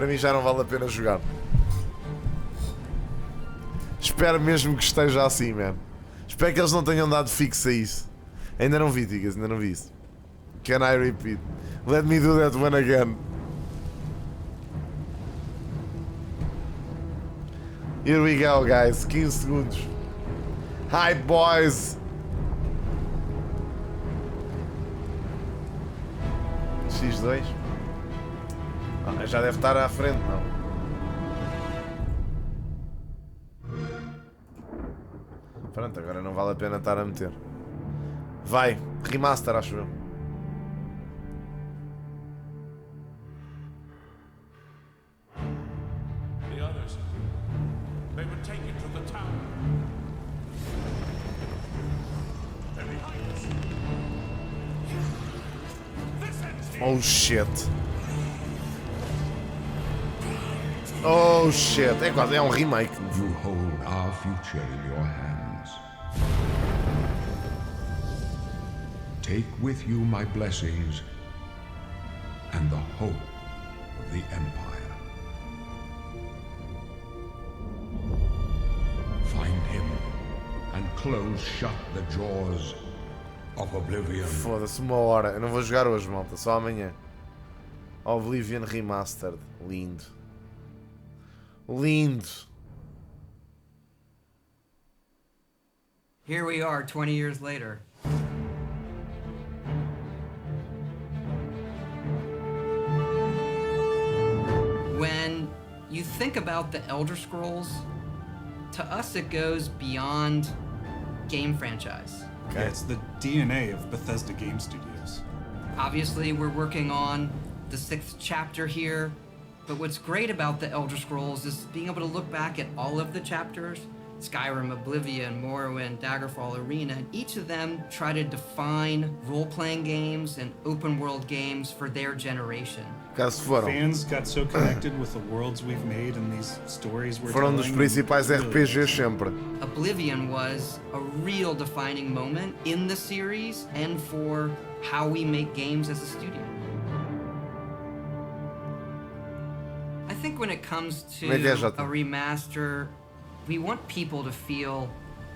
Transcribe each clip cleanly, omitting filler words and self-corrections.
Para mim já não vale a pena jogar. Espero mesmo que esteja assim, man. Espero que eles não tenham dado fixo a isso. Ainda não vi, Tigas, ainda não vi isso. Can I repeat? Let me do that one again. Here we go, guys. 15 segundos. Hi, boys. X2. Ah, já deve estar à frente, não? Pronto, agora não vale a pena estar a meter. Vai, remaster, acho eu. The others, they would take it to the tower. They're behind us. This ends here. Oh shit. Oh shit. É quase, é um remake. You hold our future in your hands. Take with you my blessings and the hope of the Empire. Find him and close shut the jaws of Oblivion. Foda-se, 1 hora. Eu não vou jogar hoje, malta. Só amanhã. Oblivion Remastered. Lindo. Lindo. Here we are 20 years later. When you think about the Elder Scrolls, to us it goes beyond game franchise. Okay. Yeah, it's the DNA of Bethesda Game Studios. Obviously, we're working on the 6th chapter here, but what's great about the Elder Scrolls is being able to look back at all of the chapters, Skyrim, Oblivion, Morrowind, Daggerfall, Arena, and each of them try to define role-playing games and open-world games for their generation. Fans got so connected with the worlds we've made and these stories we're Foram dos telling. principais RPGs sempre. Oblivion was a real defining moment in the series and for how we make games as a studio. I think when it comes to a remaster, we want people to feel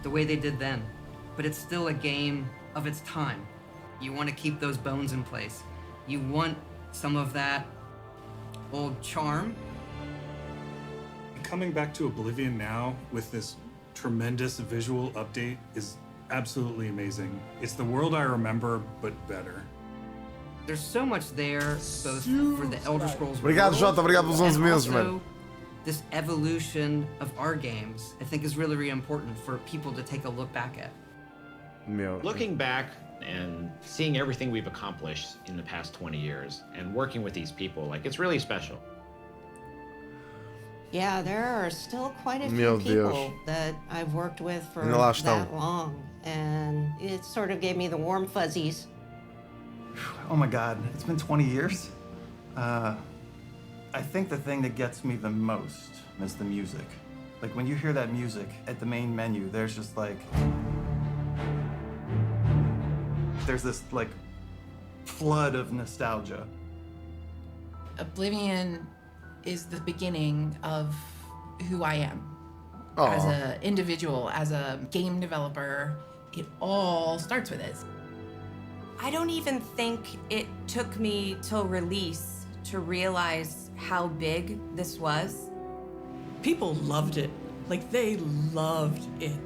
the way they did then, but it's still a game of its time. You want to keep those bones in place. You want some of that old charm. Coming back to Oblivion now with this tremendous visual update is absolutely amazing. It's the world I remember, but better. There's so much there, both for the Elder Scrolls Obrigado, Jota. Obrigado pelos 11 meses, mano. This evolution of our games, I think, is really, really important for people to take a look back at. Looking back and seeing everything we've accomplished in the past 20 years and working with these people, like, it's really special. Yeah, there are still quite a few people that I've worked with for that long, and it sort of gave me the warm fuzzies. Oh my God, it's been 20 years? I think the thing that gets me the most is the music. Like when you hear that music at the main menu, there's just like, there's this like flood of nostalgia. Oblivion is the beginning of who I am. Aww. As an individual, as a game developer. It all starts with it. I don't even think it took me till release to realize how big this was. People loved it. Like, they loved it.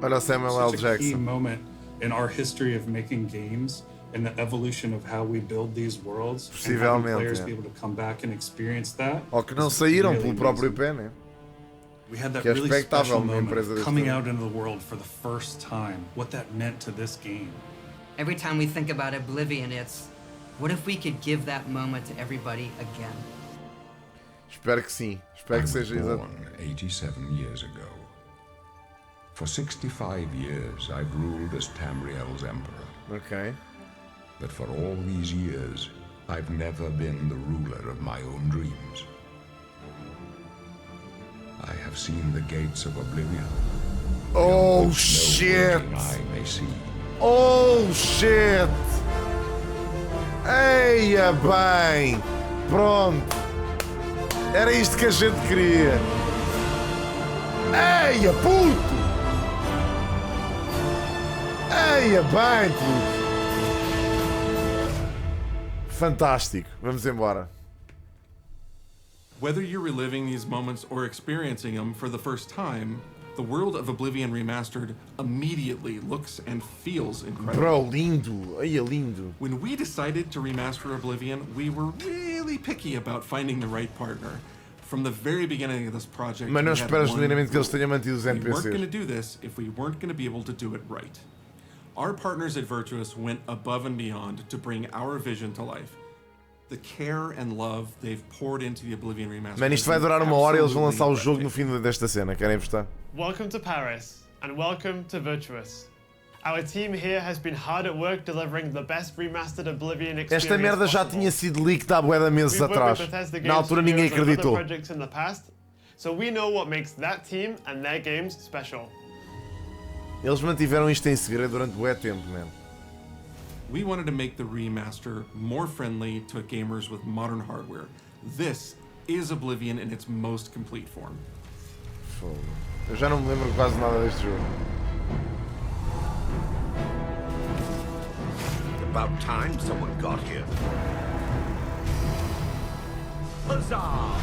Olha Samuel L. Such a key Jackson. moment in our history of making games and the evolution of how we build these worlds, and having players be able to come back and experience that. Ou que não saíram pelo próprio pé, né? We had that Que é really expectável special numa moment empresa of deste coming tamanho. out into the world for the first time, what that meant to this game. Every time we think about Oblivion, it's, what if we could give that moment to everybody again? Espero que sim. Espero que seja exato. Born 87 years ago. For 65 years, I've ruled as Tamriel's emperor. Okay. But for all these years, I've never been the ruler of my own dreams. I have seen the gates of Oblivion. Oh shit! I may see. Oh shit! Eia bem! Pronto. Era isto que a gente queria. Eia, puto! Eia, bem, puto! Fantástico. Vamos embora. Whether you're reliving these moments or experiencing them for the first time, the world of Oblivion Remastered immediately looks and feels incredible. Bro, lindo. Ai, é lindo. When we decided to remaster Oblivion, we were really picky about finding the right partner. From the very beginning of this project, Mas não espero genuinamente que eles tenham mantido os we weren't NPCs. going to do this if we weren't going to be able to do it right. Our partners at Virtuous went above and beyond to bring our vision to life. The care and love they've poured into the Oblivion Remaster. Mano, isto vai durar 1 hora e eles vão lançar o jogo no fim desta cena. Querem apostar? Welcome to Paris, and welcome to Virtuous. Our team here has been hard at work delivering the best remastered Oblivion experience. Esta merda já tinha sido leaked há bué de meses atrás. Na altura ninguém acreditou. So we know what makes that team and their games special. Eles mantiveram isto em segredo durante bué tempo, man. We wanted to make the remaster more friendly to gamers with modern hardware. This is Oblivion in its most complete form. Fogo. Eu já não me lembro quase nada deste jogo. About time someone got here. Huzzah!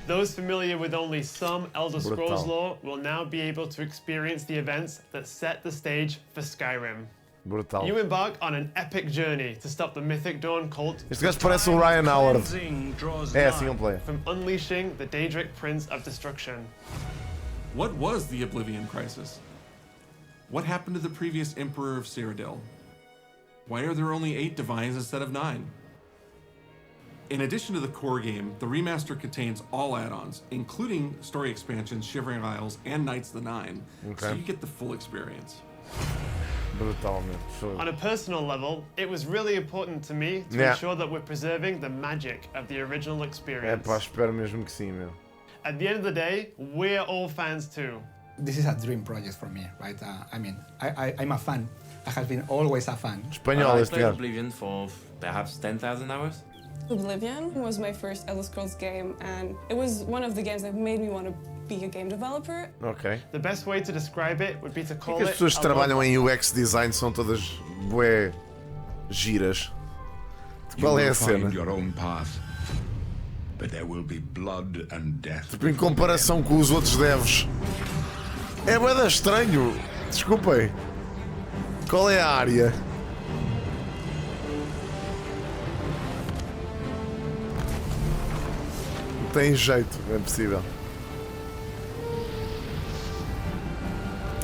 Those familiar with only some Elder Scrolls lore will now be able to experience the events that set the stage for Skyrim. Brutal. You embark on an epic journey to stop the Mythic Dawn cult. Este gajo parece o Ryan Howard. É, single player. From unleashing the Daedric Prince of Destruction. What was the Oblivion Crisis? What happened to the previous Emperor of Cyrodiil? Why are there only 8 divines instead of 9? In addition to the core game, the remaster contains all add-ons, including story expansions, Shivering Isles, and Knights of the Nine, so you get the full experience. Brutal, man. On a personal level, it was really important to me to ensure that we're preserving the magic of the original experience. É pá, espero mesmo que sim, meu. At the end of the day, we're all fans too. This is a dream project for me, right? I mean, I'm a fan. I have been always a fan. Espanhol, I played Oblivion for perhaps 10,000 hours. Oblivion was my first Elder Scrolls game, and it was one of the games that made me want to be a game developer. Ok. The best way to describe it would be to call it. As pessoas que trabalham em UX design são todas bué giras. Qual é a cena? But there will be blood and death. Tipo, em comparação com os outros devs. É bué estranho. Desculpem. Qual é a área? Não tem jeito, é possível.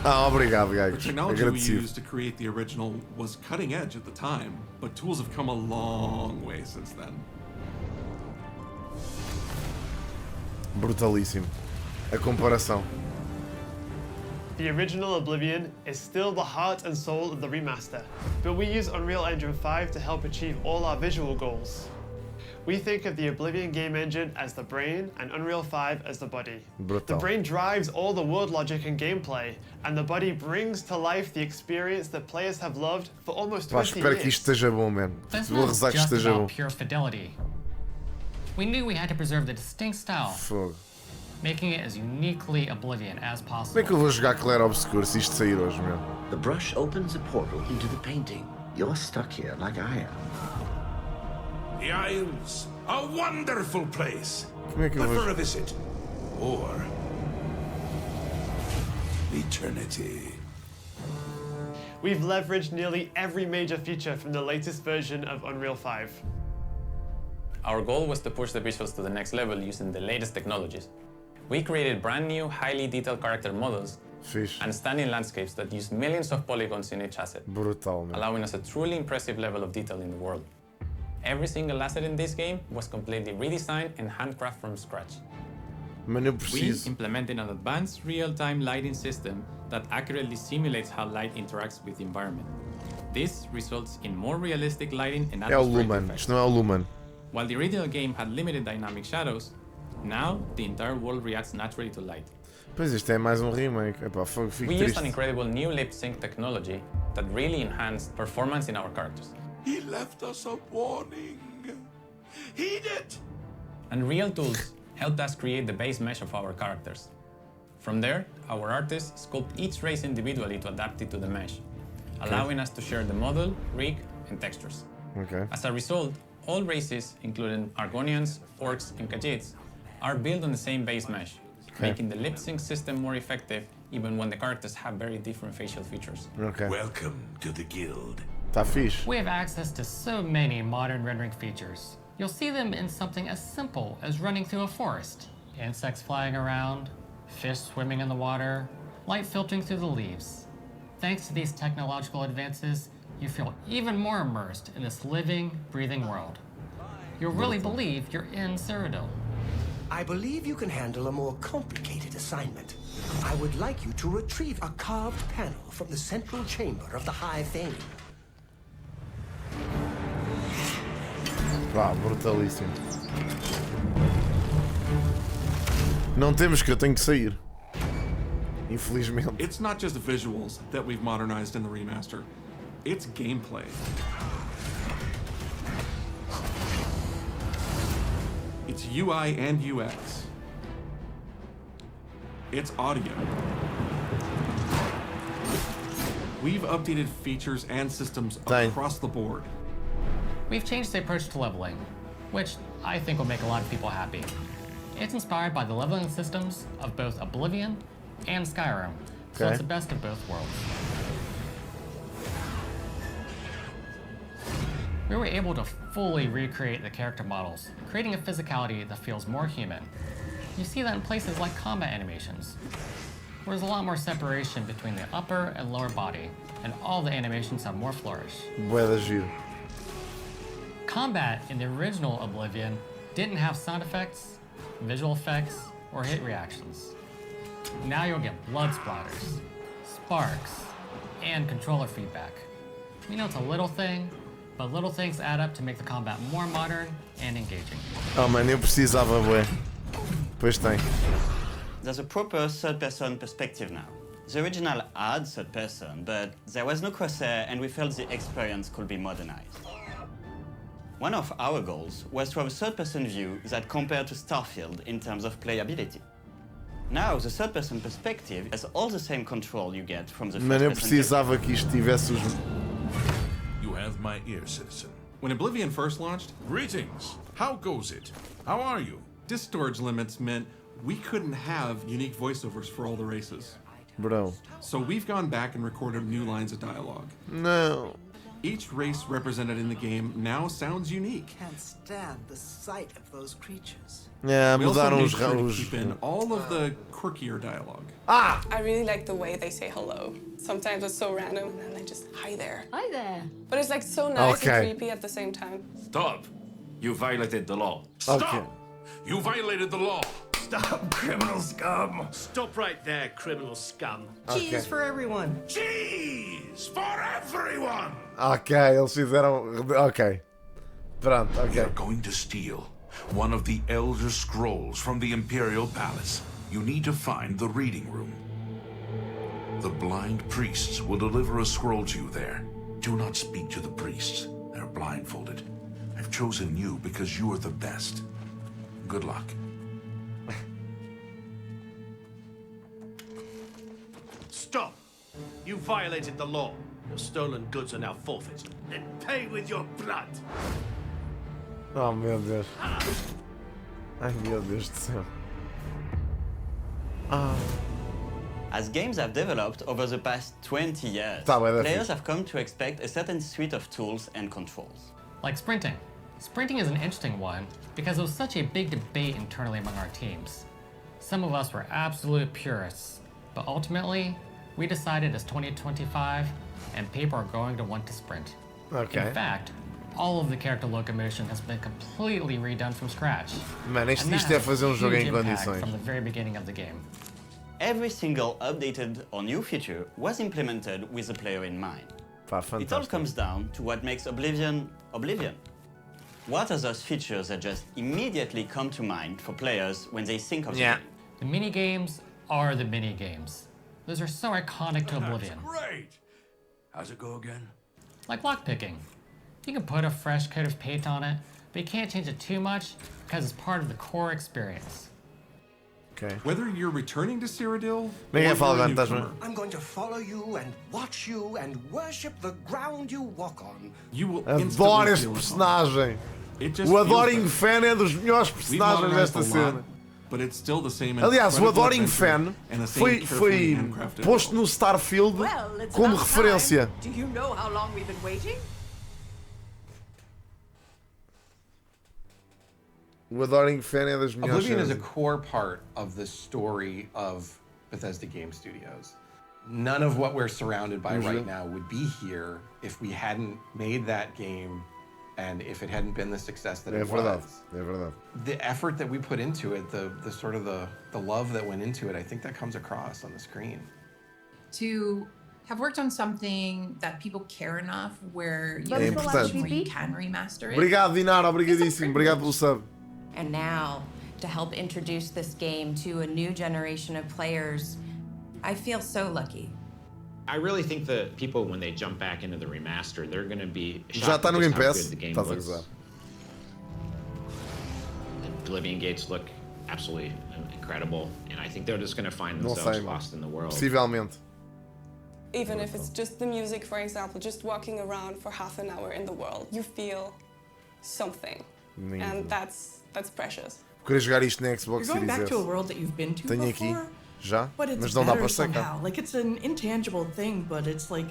Ah, obrigado, The gajos. technology we Agradecido. used to create the original was cutting edge at the time, but tools have come a long way since then. Brutalíssimo. A comparação. The original Oblivion is still the heart and soul of the remaster, but we use Unreal Engine 5 to help achieve all our visual goals. We think of the Oblivion game engine as the brain and Unreal 5 as the body. Brutal. The brain drives all the world logic and gameplay, and the body brings to life the experience that players have loved for almost 20 espero years. que isto esteja bom, man. That's Vou not rezar que just esteja bom. about pure fidelity. We knew we had to preserve the distinct style, Fogo. making it as uniquely Oblivion as Como é possible. que eu vou jogar Clair Obscure se isto sair hoje, meu? The brush opens a portal into the painting. You're stuck here like I am. The Isles, a wonderful place. Como é que eu But vou... for a visit, or eternity. We've leveraged nearly every major feature from the latest version of Unreal 5. Our goal was to push the visuals to the next level using the latest technologies. We created brand new, highly detailed character models and stunning landscapes that use millions of polygons in each asset, Brutal, man. allowing us a truly impressive level of detail in the world. Every single asset in this game was completely redesigned and handcrafted from scratch. Mano, eu We preciso. implemented an advanced real-time lighting system that accurately simulates how light interacts with the environment. This results in more realistic lighting and É o atmospheric Lumen. effects. Isto não é o Lumen. While the original game had limited dynamic shadows, now the entire world reacts naturally to light. Pois isto é mais um remake. Epá, fico We used triste. an incredible new lip sync technology that really enhanced performance in our characters. He left us a warning. Heed it! Unreal tools helped us create the base mesh of our characters. From there, our artists sculpt each race individually to adapt it to the mesh, allowing us to share the model, rig, and textures. Okay. As a result, all races, including Argonians, Orcs, and Khajiits, are built on the same base mesh, making the lip sync system more effective even when the characters have very different facial features. Okay. Welcome to the guild. Tá fixe. We have access to so many modern rendering features. You'll see them in something as simple as running through a forest. Insects flying around, fish swimming in the water, light filtering through the leaves. Thanks to these technological advances, you feel even more immersed in this living, breathing world. You'll really believe you're in Cyrodiil. I believe you can handle a more complicated assignment. I would like you to retrieve a carved panel from the central chamber of the High Fane. Pá, brutalíssimo. Não temos que eu tenho que sair. Infelizmente. It's not just visuals that we've modernized in the remaster. It's gameplay. It's UI and UX. It's audio. We've updated features and systems across the board. We've changed the approach to leveling, which I think will make a lot of people happy. It's inspired by the leveling systems of both Oblivion and Skyrim, so it's the best of both worlds. We were able to fully recreate the character models, creating a physicality that feels more human. You see that in places like combat animations, where there's a lot more separation between the upper and lower body, and all the animations have more flourish. Bué da giro. Combat in the original Oblivion didn't have sound effects, visual effects, or hit reactions. Now you'll get blood splatters, sparks, and controller feedback. You know, it's a little thing, but little things add up to make the combat more modern and engaging. Oh man, eu precisava, bué. Pois tem. There's a proper third-person perspective now. The original had third-person, but there was no crosshair and we felt the experience could be modernized. One of our goals was to have a third-person view that compared to Starfield in terms of playability. Now, the third-person perspective has all the same control you get from the Mano, eu first-person precisava que isto tivesse os... You have my ear, citizen. When Oblivion first launched, Greetings. How goes it? How are you? disk storage limits meant we couldn't have unique voiceovers for all the races. Bro. So we've gone back and recorded new lines of dialogue. No. Each race represented in the game now sounds unique. Can't stand the sight of those creatures. Yeah, we also mudaram made os sure to raus. keep in all of the quirkier dialogue. I really like the way they say hello. Sometimes it's so random, and then they just, hi there. Hi there. But it's like so nice Okay. and creepy at the same time. Stop. You violated the law. Okay. Stop. You violated the law. Stop, criminal scum! Stop right there, criminal scum. Okay. Cheese for everyone. Cheese for everyone. Ok, eles fizeram... Ok. Pronto, ok. You're going to steal one of the Elder Scrolls from the Imperial Palace. You need to find the reading room. The blind priests will deliver a scroll to you there. Do not speak to the priests. They're blindfolded. I've chosen you because you are the best. Good luck. Stop. You violated the law. Your stolen goods are now forfeit. Then pay with your blood. Oh meu Deus. Ai meu Deus do céu. As games have developed over the past 20 years, players have come to expect a certain suite of tools and controls. Like sprinting. Sprinting is an interesting one because it was such a big debate internally among our teams. Some of us were absolute purists, but ultimately, we decided as 2025 and people are going to want to sprint. Okay. In fact, all of the character locomotion has been completely redone from scratch. Mano, isto And that é has fazer a jogo em huge impact condições. from the very beginning of the game. Every single updated or new feature was implemented with the player in mind. Pá, It all fantástico. comes down to what makes Oblivion, Oblivion. What are those features that just immediately come to mind for players when they think of the game? The mini games are the mini games. Those are so iconic to Oblivion. Great. How's it go again? Like lockpicking. You can put a fresh coat of paint on it, but you can't change it too much because it's part of the core experience. Okay. Whether you're returning to Cyrodiil, I'm going to follow you and watch you and worship the ground you walk on. You will Adoro este personagem. O Adoring Fan é dos melhores personagens desta cena. But it's still the same. Aliás, o Adoring Fan foi posto no Starfield como referência. Do you know how long we've been waiting? O Adoring Fan é das melhores. Oblivion is a core part of the story of Bethesda Game Studios. None of what we're surrounded by right now would be here if we hadn't made that game and if it hadn't been the success that it was. É verdade. The effort that we put into it, the sort of the love that went into it, I think that comes across on the screen. To have worked on something that people care enough where you É importante. can remaster it. Obrigado, Dinara. Obrigadíssimo. Obrigado pelo sub. And now, to help introduce this game to a new generation of players, I feel so lucky. I really think that people, when they jump back into the remaster, they're going to be Já shocked está at no just Game how Pass. good the game Estás a looks. gozar. The Oblivion gates look absolutely incredible, and I think they're just going to find Não themselves sei, lost in the world. Possivelmente. Even if it's just the music, for example, just walking around for half an hour in the world, you feel something. Lindo. And that's precious. Queria jogar isto na Xbox You're going Series back S. to a world that you've been to Tenho before, aqui, já, but it's mas não dá better para sacar. somehow. Like, it's an intangible thing, but it's like,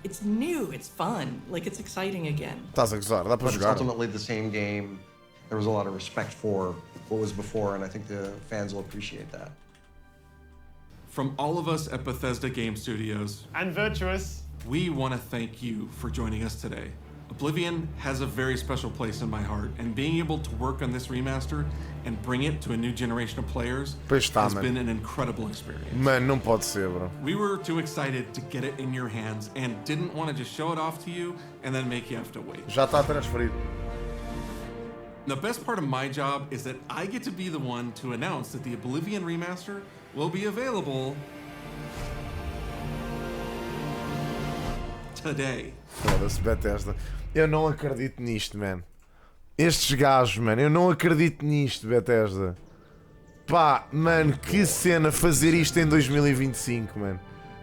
it's new, it's fun, like it's exciting again. Estás a gozar, dá para But it's jogar. ultimately the same game. There was a lot of respect for what was before, and I think the fans will appreciate that. From all of us at Bethesda Game Studios and Virtuous, we want to thank you for joining us today. Oblivion has a very special place in my heart, and being able to work on this remaster and bring it to a new generation of players Pois está, has mano. been an incredible experience. Mano, não pode ser, bro. We were too excited to get it in your hands and didn't want to just show it off to you and then make you have to wait. Já está transferido. The best part of my job is that I get to be the one to announce that the Oblivion remaster will be available today. Foda-se, Bethesda. Eu não acredito nisto, man. Estes gajos, mano. Eu não acredito nisto, Bethesda. Pá, mano, que cena fazer isto em 2025, mano.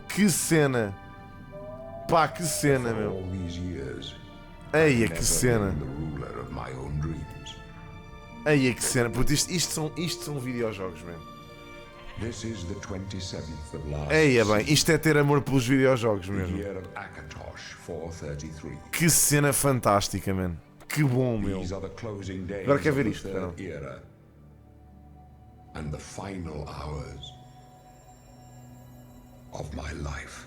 Que cena. Pá, que cena, meu. Eia, que cena. Eia, que cena. Puto, isto são videojogos, mano. Eia, bem, isto é ter amor pelos videojogos mesmo. Que cena fantástica, mano. Que bom, meu. Agora quer ver isto? Não. And the final hours of my life.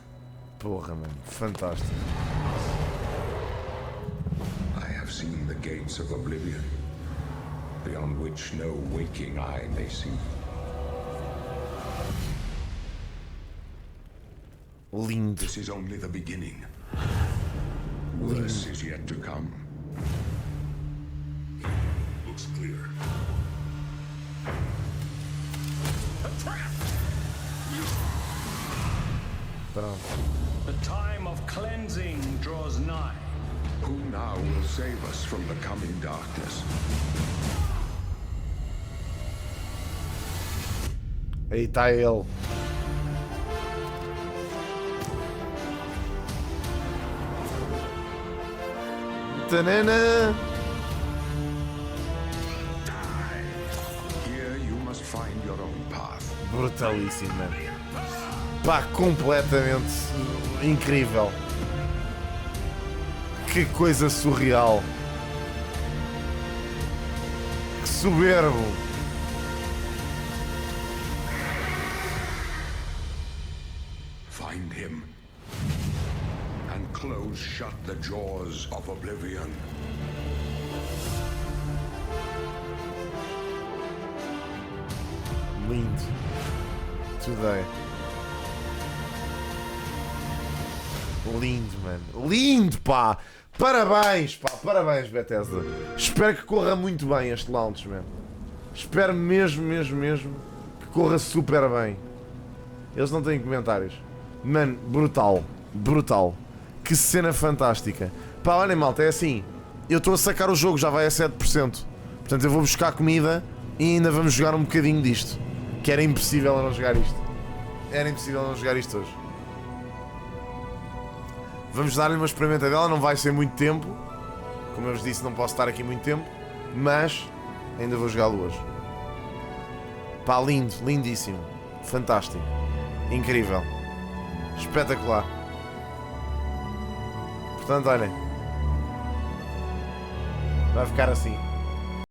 Porra, mano. Fantástico. I have seen the gates of Oblivion, beyond which no waking eye may see. Lindo. This is only the beginning. Worse is yet to come. Looks clear. Pronto. The time of cleansing draws nigh. Who now will save us from the coming darkness? Aí está ele. Tanana. Here you must find your own path. Brutalíssimo, mano. Pá, completamente incrível. Que coisa surreal. Que soberbo. Find him and close shut the jaws of Oblivion. Lindo. Today. Lindo, mano. Lindo, pá. Parabéns, pá. Parabéns, Bethesda. Espero que corra muito bem este launch, mano. Espero mesmo que corra super bem. Eles não têm comentários. Mano, brutal. Brutal. Que cena fantástica. Pá, olhem malta, é assim. Eu estou a sacar o jogo, já vai a 7%. Portanto eu vou buscar comida e ainda vamos jogar um bocadinho disto. Que era impossível eu não jogar isto. Era impossível não jogar isto hoje. Vamos dar-lhe uma experimentadela, não vai ser muito tempo. Como eu vos disse, não posso estar aqui muito tempo. Mas ainda vou jogá-lo hoje. Pá, lindo, lindíssimo. Fantástico. Incrível. Espetacular. Portanto, olhem. Vai ficar assim.